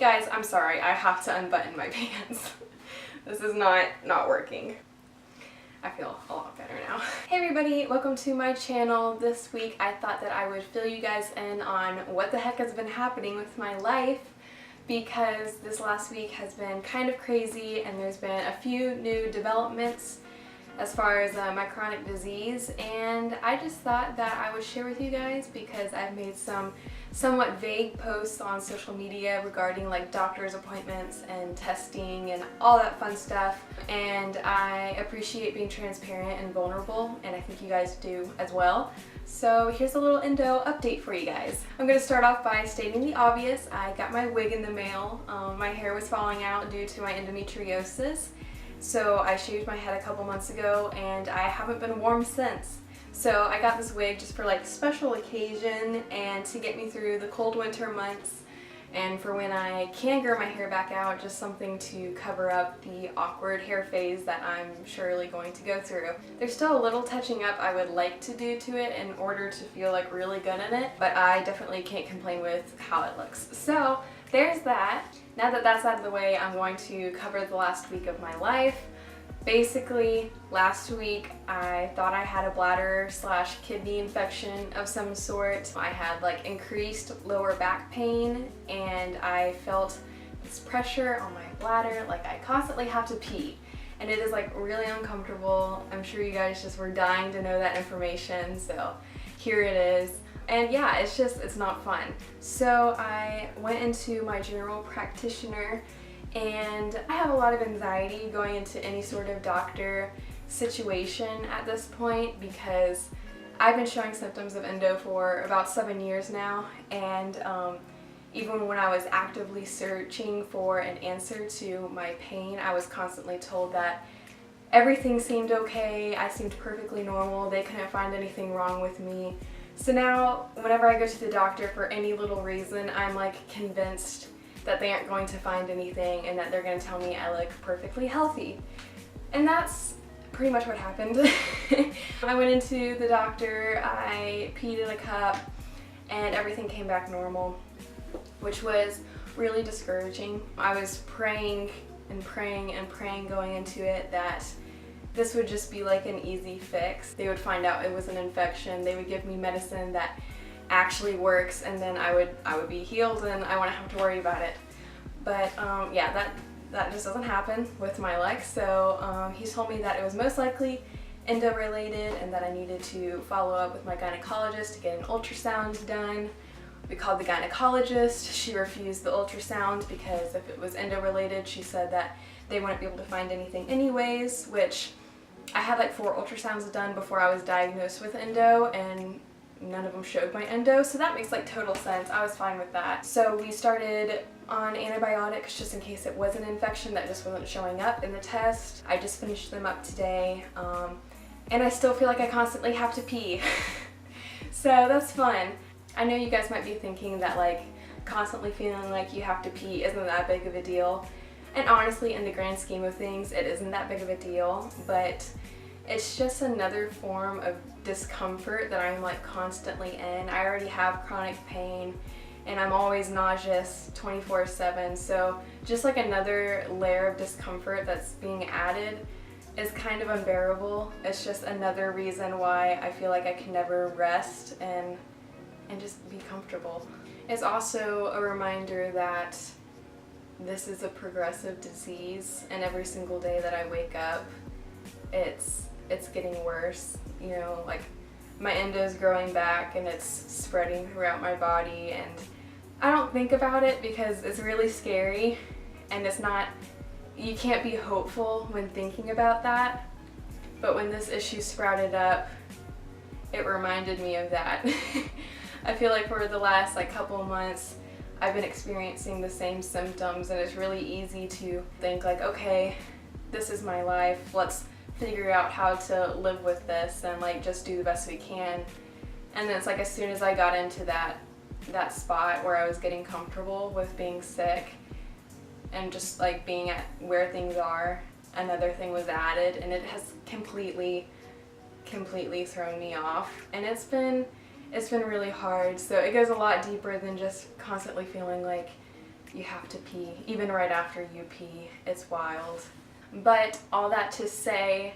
Guys, I'm sorry, I have to unbutton my pants. This is not working. I feel a lot better now. Hey everybody, welcome to my channel. This week I thought that I would fill you guys in on what the heck has been happening with my life, because this last week has been kind of crazy and there's been a few new developments as far as my chronic disease, and I just thought that I would share with you guys because I've made some somewhat vague posts on social media regarding like doctor's appointments and testing and all that fun stuff, and I appreciate being transparent and vulnerable, and I think you guys do as well. So here's a little endo update for you guys. I'm going to start off by stating the obvious. I got my wig in the mail. My hair was falling out due to my endometriosis. So I shaved my head a couple months ago and I haven't been warm since. So I got this wig just for like special occasion and to get me through the cold winter months, and for when I can grow my hair back out, just something to cover up the awkward hair phase that I'm surely going to go through. There's still a little touching up I would like to do to it in order to feel like really good in it, but I definitely can't complain with how it looks. So there's that. Now that that's out of the way, I'm going to cover the last week of my life. Basically, last week I thought I had a bladder/kidney infection of some sort. I had like increased lower back pain and I felt this pressure on my bladder, like I constantly have to pee. And it is like really uncomfortable. I'm sure you guys just were dying to know that information, so here it is. And yeah, it's not fun. So I went into my general practitioner, and I have a lot of anxiety going into any sort of doctor situation at this point because I've been showing symptoms of endo for about 7 years now, and even when I was actively searching for an answer to my pain, I was constantly told that everything seemed okay, I seemed perfectly normal, they couldn't find anything wrong with me. So now, whenever I go to the doctor for any little reason, I'm like convinced that they aren't going to find anything and that they're going to tell me I look perfectly healthy. And that's pretty much what happened. I went into the doctor, I peed in a cup, and everything came back normal, which was really discouraging. I was praying and praying and praying going into it that this would just be like an easy fix. They would find out it was an infection, they would give me medicine that actually works, and then I would be healed and I wouldn't have to worry about it. But yeah, that just doesn't happen with my luck. So he told me that it was most likely endo related and that I needed to follow up with my gynecologist to get an ultrasound done. We called the gynecologist. She refused the ultrasound because if it was endo related, she said that they wouldn't be able to find anything anyways, which I had like 4 ultrasounds done before I was diagnosed with endo, and none of them showed my endo, so that makes like total sense. I was fine with that. So we started on antibiotics just in case it was an infection that just wasn't showing up in the test. I just finished them up today, and I still feel like I constantly have to pee. So that's fun. I know you guys might be thinking that like constantly feeling like you have to pee isn't that big of a deal. And honestly, in the grand scheme of things, it isn't that big of a deal, but it's just another form of discomfort that I'm like constantly in. I already have chronic pain and I'm always nauseous 24/7, so just like another layer of discomfort that's being added is kind of unbearable. It's just another reason why I feel like I can never rest and just be comfortable. It's also a reminder that this is a progressive disease, and every single day that I wake up, it's getting worse. You know, like my endo is growing back and it's spreading throughout my body, and I don't think about it because it's really scary, and it's not, you can't be hopeful when thinking about that, but when this issue sprouted up, it reminded me of that. I feel like for the last like couple of months I've been experiencing the same symptoms, and it's really easy to think like, okay, this is my life, let's figure out how to live with this and like just do the best we can. And then it's like as soon as I got into that spot where I was getting comfortable with being sick and just like being at where things are, another thing was added, and it has completely thrown me off, and it's been really hard. So it goes a lot deeper than just constantly feeling like you have to pee, even right after you pee. It's wild. But all that to say,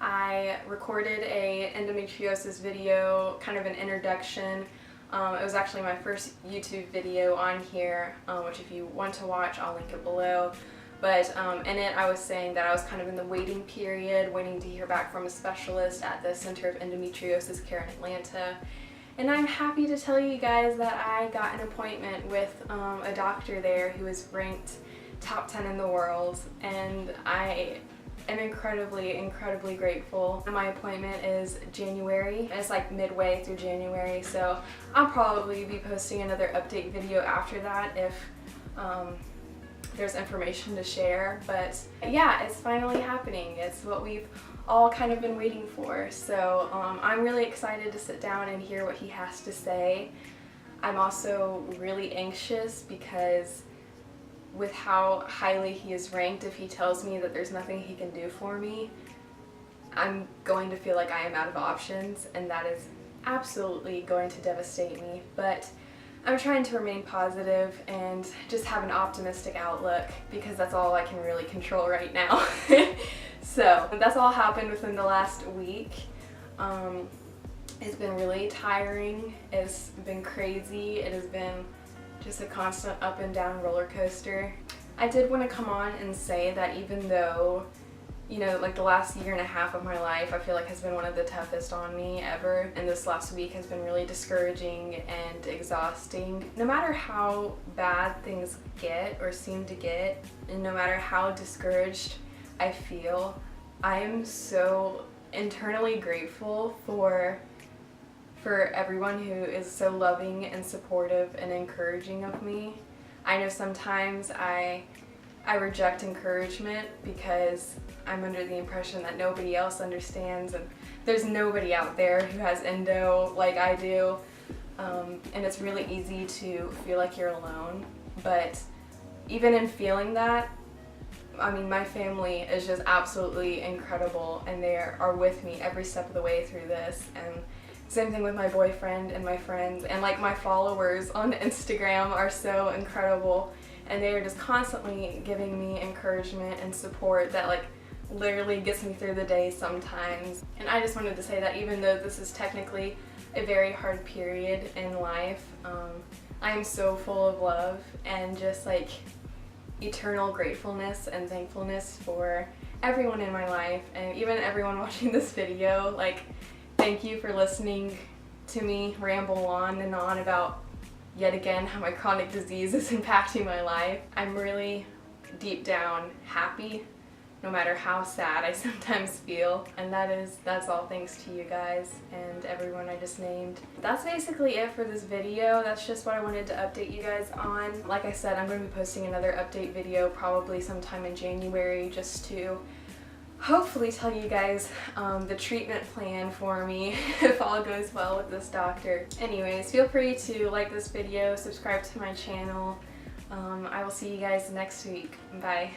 I recorded a endometriosis video, kind of an introduction. It was actually my first YouTube video on here, which if you want to watch, I'll link it below. But in it, I was saying that I was kind of in the waiting period, waiting to hear back from a specialist at the Center of Endometriosis Care in Atlanta. And I'm happy to tell you guys that I got an appointment with a doctor there who is ranked top 10 in the world, and I am incredibly grateful. My appointment is January. It's like midway through January, so I'll probably be posting another update video after that if there's information to share. But yeah, it's finally happening. It's what we've all kind of been waiting for. So I'm really excited to sit down and hear what he has to say. I'm also really anxious because with how highly he is ranked, if he tells me that there's nothing he can do for me, I'm going to feel like I am out of options, and that is absolutely going to devastate me. But I'm trying to remain positive and just have an optimistic outlook, because that's all I can really control right now. So that's all happened within the last week. It's been really tiring. It's been crazy. It has been just a constant up and down roller coaster. I did want to come on and say that even though, you know, like the last year and a half of my life I feel like has been one of the toughest on me ever, and this last week has been really discouraging and exhausting. No matter how bad things get or seem to get, and no matter how discouraged I feel, I am so internally grateful for everyone who is so loving and supportive and encouraging of me. I know sometimes I reject encouragement because I'm under the impression that nobody else understands, and there's nobody out there who has endo like I do, and it's really easy to feel like you're alone. But even in feeling that, I mean, my family is just absolutely incredible, and they are with me every step of the way through this. And same thing with my boyfriend and my friends, and like my followers on Instagram are so incredible, and they are just constantly giving me encouragement and support that like literally gets me through the day sometimes. And I just wanted to say that even though this is technically a very hard period in life, I am so full of love and just like eternal gratefulness and thankfulness for everyone in my life, and even everyone watching this video. Like, thank you for listening to me ramble on and on about yet again how my chronic disease is impacting my life. I'm really deep down happy, no matter how sad I sometimes feel, and that's all thanks to you guys and everyone I just named. That's basically it for this video. That's just what I wanted to update you guys on. Like I said, I'm going to be posting another update video probably sometime in January, just to hopefully tell you guys the treatment plan for me if all goes well with this doctor. Anyways, feel free to like this video, subscribe to my channel. I will see you guys next week. Bye.